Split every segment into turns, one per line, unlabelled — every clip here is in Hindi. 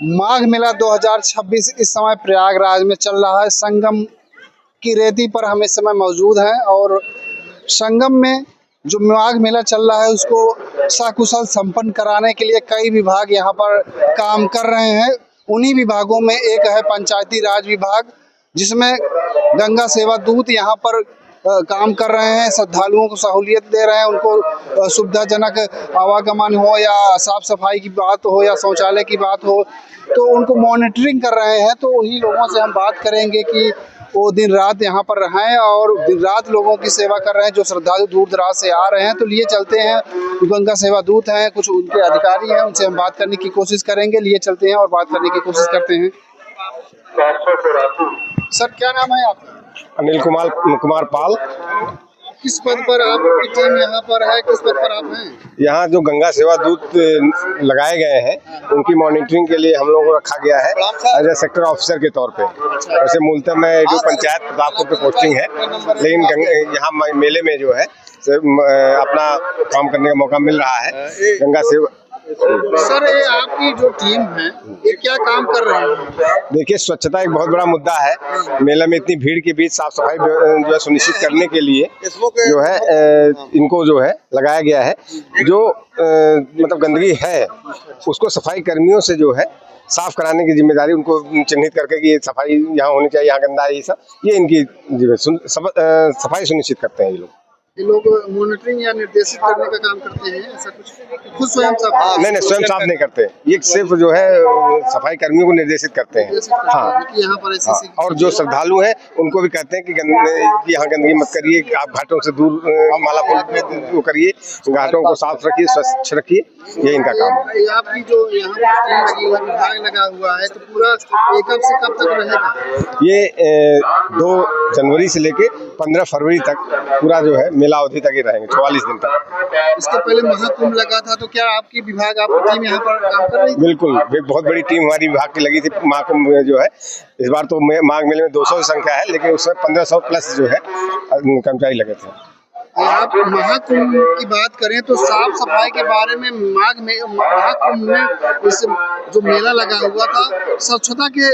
माघ मेला 2026 इस समय प्रयागराज में चल रहा है। संगम की रेती पर हम इस समय मौजूद हैं और संगम में जो माघ मेला चल रहा है उसको सकुशल संपन्न कराने के लिए कई विभाग यहाँ पर काम कर रहे हैं। उन्हीं विभागों में एक है पंचायती राज विभाग, जिसमें गंगा सेवा दूत यहाँ पर काम कर रहे हैं, श्रद्धालुओं को सहूलियत दे रहे हैं, उनको सुविधाजनक आवागमन हो या साफ सफाई की बात हो या शौचालय की बात हो, तो उनको मॉनिटरिंग कर रहे हैं। तो उन्हीं लोगों से हम बात करेंगे कि वो दिन रात यहाँ पर रहें और दिन रात लोगों की सेवा कर रहे हैं जो श्रद्धालु दूर दराज से आ रहे हैं। तो लिए चलते हैं, गंगा सेवा दूत हैं, कुछ उनके अधिकारी हैं, उनसे हम बात करने की कोशिश करेंगे। लिए चलते हैं और बात करने की कोशिश करते हैं। सर, क्या नाम है आपका?
अनिल कुमार पाल।
किस पद पर आपकी टीम यहाँ पर है? किस पद पर आप हैं?
यहाँ जो गंगा सेवा दूत लगाए गए हैं उनकी मॉनिटरिंग के लिए हम लोगों को रखा गया है एज ए सेक्टर ऑफिसर के तौर पे। वैसे मूलतः मैं जो पंचायत प्रतापपुर पे पोस्टिंग है, लेकिन यहाँ मेले में जो है अपना काम करने का मौका मिल रहा है। गंगा सेवा
सर, ये आपकी जो टीम है ये क्या काम कर रहे हैं?
देखिए, स्वच्छता एक बहुत बड़ा मुद्दा है। मेला में इतनी भीड़ के बीच साफ सफाई जो है सुनिश्चित करने के लिए जो है इनको जो है लगाया गया है। जो मतलब गंदगी है उसको सफाई कर्मियों से जो है साफ कराने की जिम्मेदारी उनको चिन्हित करके कि सफाई यहाँ होनी चाहिए, यहाँ गंदा है, ये सब ये इनकी सफाई सुनिश्चित करते हैं।
ये लोग मॉनिटरिंग या निर्देशित करने का काम करते हैं, ऐसा कुछ? खुद स्वयं साफ?
नहीं, स्वयं साफ नहीं करते। ये सिर्फ जो है सफाई कर्मियों को निर्देशित करते हैं। हाँ,
यहाँ पर ऐसे
और जो श्रद्धालु हैं उनको भी कहते हैं कि यहाँ गंदगी मत करिए, आप घाटों से दूर माला फूल वो करिए, घाटों को साफ रखिए, स्वच्छ रखिए, ये इनका काम है।
आपकी जो यहाँ पर विभाग लगा हुआ है, तो पूरा कब से कब तक रहेगा?
ये 2 जनवरी से लेके 15 फरवरी तक पूरा जो है मेला अवधि तक ही रहेंगे, 44 दिन तक।
इसके पहले महाकुंभ लगा था, तो क्या आपकी टीम यहाँ पर काम कर रही थी?
बिल्कुल, एक बहुत बड़ी टीम हमारी विभाग की लगी थी महाकुंभ में जो है। इस बार तो माघ मेले में 200 की संख्या है, लेकिन उसमें 1500 प्लस जो है कर्मचारी लगे थे।
आप महाकुंभ की बात करें तो साफ सफाई के बारे में महाकुंभ में इस जो मेला लगा हुआ था, स्वच्छता के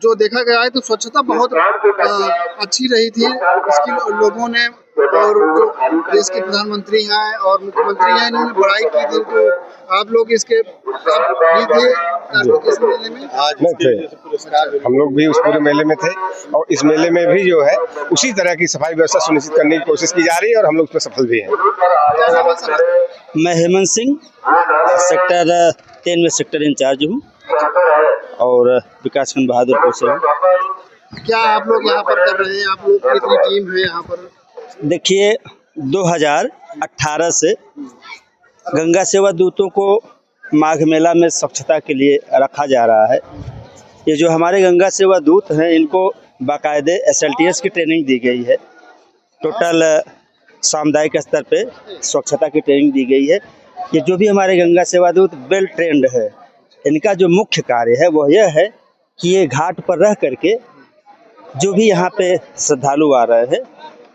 जो देखा गया है तो स्वच्छता बहुत अच्छी रही थी। इसकी लोगों ने और जो देश के प्रधानमंत्री हैं और मुख्यमंत्री हैं, इन्होंने बड़ाई की थी। तो आप लोग इसके भी थे इस मेले में?
नहीं थे, हम लोग भी उस पूरे मेले में थे और इस मेले में भी जो है उसी तरह की सफाई व्यवस्था सुनिश्चित करने की कोशिश की जा रही है और हम लोग उसमें सफल भी हैं।
मैं हेमंत सिंह, सेक्टर 3 में सेक्टर इंचार्ज हूँ और विकासखंड बहादुरपुर से हूँ।
क्या आप लोग यहाँ पर कर रहे हैं? आप लोग की कितनी टीम है यहाँ पर?
देखिए, 2018 से गंगा सेवा दूतों को माघ मेला में स्वच्छता के लिए रखा जा रहा है। ये जो हमारे गंगा सेवा दूत हैं, इनको बाकायदे SLTS की ट्रेनिंग दी गई है। टोटल सामुदायिक स्तर पे स्वच्छता की ट्रेनिंग दी गई है। ये जो भी हमारे गंगा सेवा दूत वेल ट्रेंड है, इनका जो मुख्य कार्य है वो यह है कि ये घाट पर रह करके जो भी यहाँ पे श्रद्धालु आ रहे हैं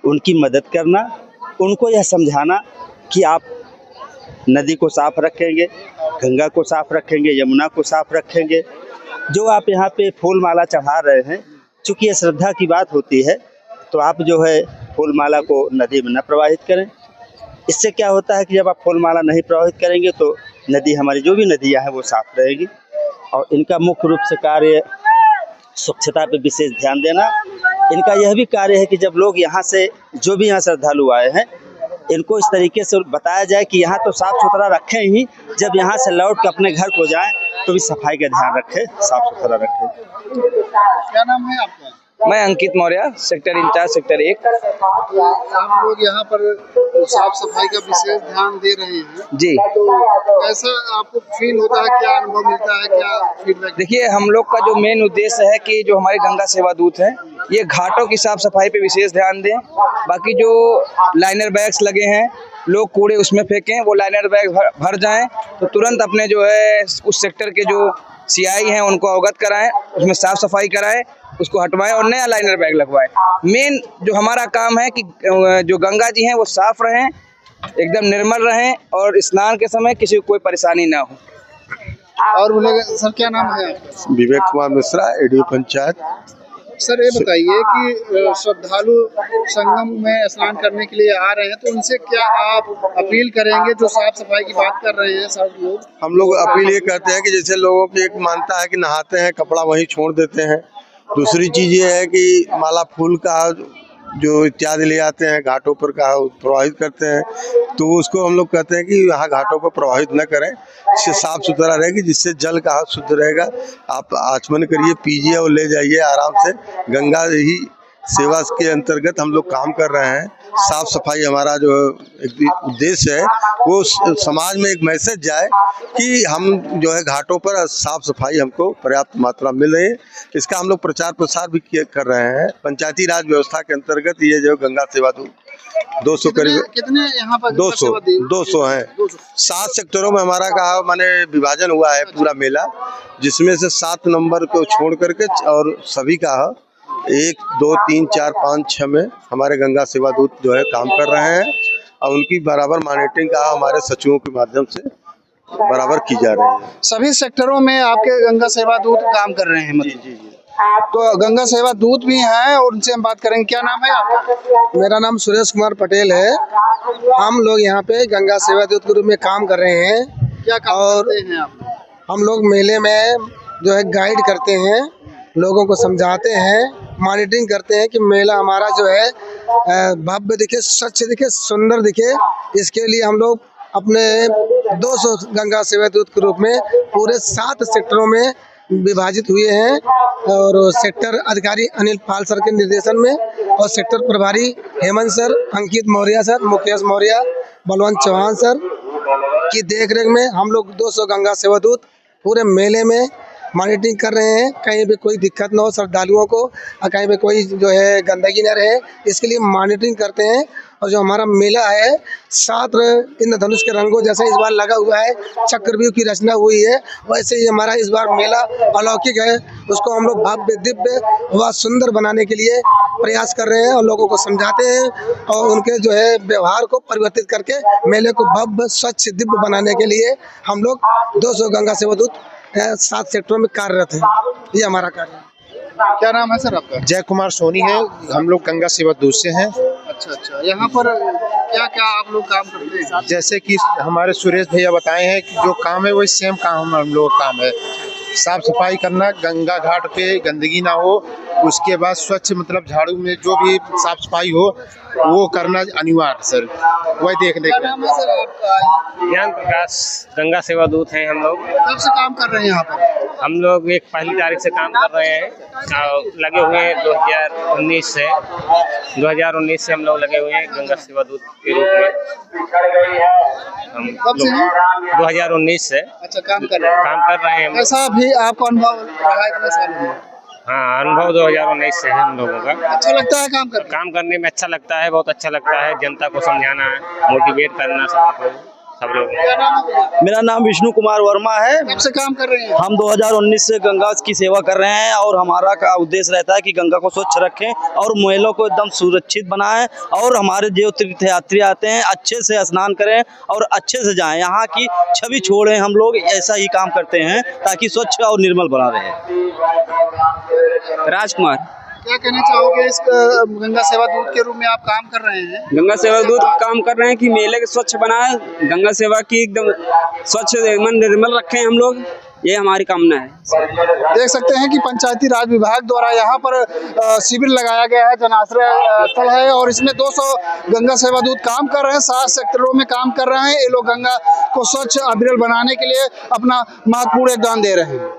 उनकी मदद करना, उनको यह समझाना कि आप नदी को साफ रखेंगे, गंगा को साफ रखेंगे, यमुना को साफ रखेंगे। जो आप यहाँ पे फूल माला चढ़ा रहे हैं, चूँकि ये श्रद्धा की बात होती है, तो आप जो है फूल माला को नदी में न प्रवाहित करें। इससे क्या होता है कि जब आप फूल माला नहीं प्रवाहित करेंगे तो नदी, हमारी जो भी नदियाँ हैं वो साफ रहेगी। और इनका मुख्य रूप से कार्य स्वच्छता पे विशेष ध्यान देना। इनका यह भी कार्य है कि जब लोग यहाँ से, जो भी यहाँ श्रद्धालु आए हैं, इनको इस तरीके से बताया जाए कि यहाँ तो साफ़ सुथरा रखें ही, जब यहाँ से लौट के अपने घर को जाएं तो भी सफाई का ध्यान रखें, साफ़ सुथरा रखें।
क्या नाम है आपका?
मैं अंकित मौर्य, सेक्टर इंचार्ज सेक्टर 1।
आप लोग यहाँ पर साफ सफाई का विशेष ध्यान दे रहे हैं
जी,
तो ऐसा आपको फील होता है? क्या अनुभव मिलता है, क्या फीडबैक?
देखिए, हम लोग का जो मेन उद्देश्य है कि जो हमारे गंगा सेवा दूत हैं, ये घाटों की साफ सफाई पे विशेष ध्यान दें। बाकी जो लाइनर बैग्स लगे हैं, लोग कूड़े उसमें फेंकें, वो लाइनर बैग भर जाएं तो तुरंत अपने जो है उस सेक्टर के जो CI हैं उनको अवगत कराएं, उसमें साफ सफाई कराएं, उसको हटवाएं और नया लाइनर बैग लगवाएं। मेन जो हमारा काम है कि जो गंगा जी हैं वो साफ रहें, एकदम निर्मल रहें और स्नान के समय किसी को कोई परेशानी ना हो।
और बोलेगा सर, क्या नाम है आपका?
विवेक कुमार मिश्रा, एडीओ पंचायत।
सर ये बताइए कि श्रद्धालु संगम में स्नान करने के लिए आ रहे हैं, तो उनसे क्या आप अपील करेंगे जो साफ सफाई की बात कर रहे हैं सब लोग?
हम लोग अपील ये करते हैं कि जैसे लोगों की एक मानता है कि नहाते हैं कपड़ा वहीं छोड़ देते हैं। दूसरी चीज ये है कि माला फूल का जो इत्यादि ले आते हैं घाटों पर का प्रवाहित करते हैं, तो उसको हम लोग कहते हैं कि यहाँ घाटों पर प्रवाहित न करें, इससे साफ सुथरा रहेगी, जिससे जल का शुद्ध रहेगा। आप आचमन करिए, पीजिए और ले जाइए आराम से। गंगा ही सेवा के अंतर्गत हम लोग काम कर रहे हैं। साफ सफाई हमारा जो उद्देश्य है वो समाज में एक मैसेज जाए कि हम जो है घाटों पर साफ सफाई हमको पर्याप्त मात्रा मिल रही है। इसका हम लोग प्रचार प्रसार भी कर रहे हैं। पंचायती राज व्यवस्था के अंतर्गत ये जो गंगा सेवा दूत 200 करीब
कितने यहाँ पर
200 हैं। 7 सेक्टरों में हमारा कहा माने विभाजन हुआ है पूरा मेला, जिसमें से 7 नंबर को छोड़ करके और सभी का 1, 2, 3, 4, 5, 6 में हमारे गंगा सेवा दूत जो है काम कर रहे हैं और उनकी बराबर मॉनिटरिंग का हमारे सचिवों के माध्यम से बराबर की जा रही है।
सभी सेक्टरों में आपके गंगा सेवा दूत काम कर रहे हैं मतलब?
जी।
तो गंगा सेवा दूत भी हैं और उनसे हम बात करेंगे। क्या नाम है आपका?
मेरा नाम सुरेश कुमार पटेल है। हम लोग यहाँ पे गंगा सेवा दूत के रूप में काम कर रहे हैं।
क्या काम करते हैं आप?
हम लोग मेले में जो है गाइड करते हैं, लोगों को समझाते हैं, मॉनिटरिंग करते हैं कि मेला हमारा जो है भव्य दिखे, स्वच्छ दिखे, सुंदर दिखे। इसके लिए हम लोग अपने 200 गंगा सेवा दूत के रूप में पूरे 7 सेक्टरों में विभाजित हुए हैं और सेक्टर अधिकारी अनिल पाल सर के निर्देशन में और सेक्टर प्रभारी हेमंत सर, अंकित मौर्य सर, मुकेश मौर्य, बलवंत चौहान सर की देखरेख में हम लोग 200 गंगा सेवा दूत पूरे मेले में मॉनिटरिंग कर रहे हैं। कहीं भी कोई दिक्कत न हो श्रद्धालुओं को और कहीं भी कोई जो है गंदगी न रहे, इसके लिए मॉनिटरिंग करते हैं। और जो हमारा मेला है 7 इंद्रधनुष के रंगों जैसा इस बार लगा हुआ है, चक्रव्यूह की रचना हुई है, वैसे ही हमारा इस बार मेला अलौकिक है। उसको हम लोग भव्य दिव्य व सुंदर बनाने के लिए प्रयास कर रहे हैं और लोगों को समझाते हैं और उनके जो है व्यवहार को परिवर्तित करके मेले को भव्य स्वच्छ दिव्य बनाने के लिए हम लोग 200 गंगा सेवा दूत 7 सेक्टरों में कार्यरत है। ये हमारा कार्य है।
क्या नाम है सर आपका?
जय कुमार सोनी है। हम लोग गंगा सेवा दूत से हैं।
अच्छा, यहाँ पर क्या क्या आप लोग काम करते हैं?
जैसे कि हमारे सुरेश भैया बताए हैं कि जो काम है वही सेम काम हम लोग का काम है। साफ सफाई करना, गंगा घाट पे गंदगी ना हो, उसके बाद स्वच्छ मतलब झाड़ू में जो भी साफ सफाई हो वो करना अनिवार्य सर, वही देखने
क्या नाम है सर आपका?
ज्ञान प्रकाश, गंगा सेवा दूत हैं हम लोग।
कब से काम कर रहे हैं यहाँ पर?
हम लोग एक 1 तारीख से काम कर रहे हैं, लगे हुए हैं 2019 से हम लोग लगे हुए हैं गंगा सेवा दूत के रूप में। हम
कब से हैं?
2019 से
अच्छा, काम कर रहे हैं।
हम।
कैसा भी आपका अनुभव रहा है इतने सालों में?
हाँ, अनुभव 2019 से है हम लोगों का।
अच्छा लगता है काम
करने में अच्छा लगता है, बहुत अच्छा लगता है। जनता को समझाना है, मोटिवेट करना सब लोग।
मेरा नाम विष्णु कुमार वर्मा है।
कब से काम कर रहे हैं?
हम 2019 से गंगा की सेवा कर रहे हैं और हमारा का उद्देश्य रहता है कि गंगा को स्वच्छ रखें और मेलों को एकदम सुरक्षित बनाएं और हमारे जो तीर्थयात्री आते हैं अच्छे से स्नान करें और अच्छे से जाएं, यहाँ की छवि छोड़ें। हम लोग ऐसा ही काम करते हैं ताकि स्वच्छ और निर्मल बना रहे।
राजकुमार,
क्या कहना चाहोगे इस गंगा सेवा दूत के रूप में आप काम कर रहे हैं?
गंगा सेवा दूत काम कर रहे हैं कि मेले को स्वच्छ बनाए, गंगा सेवा की एकदम स्वच्छ निर्मल रखें हम लोग, ये हमारी कामना है।
देख सकते हैं कि पंचायती राज विभाग द्वारा यहाँ पर शिविर लगाया गया है, जनाश्रय स्थल है और इसमें 200 गंगा सेवा दूत काम कर रहे हैं, 7 सेक्टरों में काम कर रहे हैं। ये लोग गंगा को स्वच्छ अविरल बनाने के लिए अपना महत्वपूर्ण योगदान दे रहे हैं।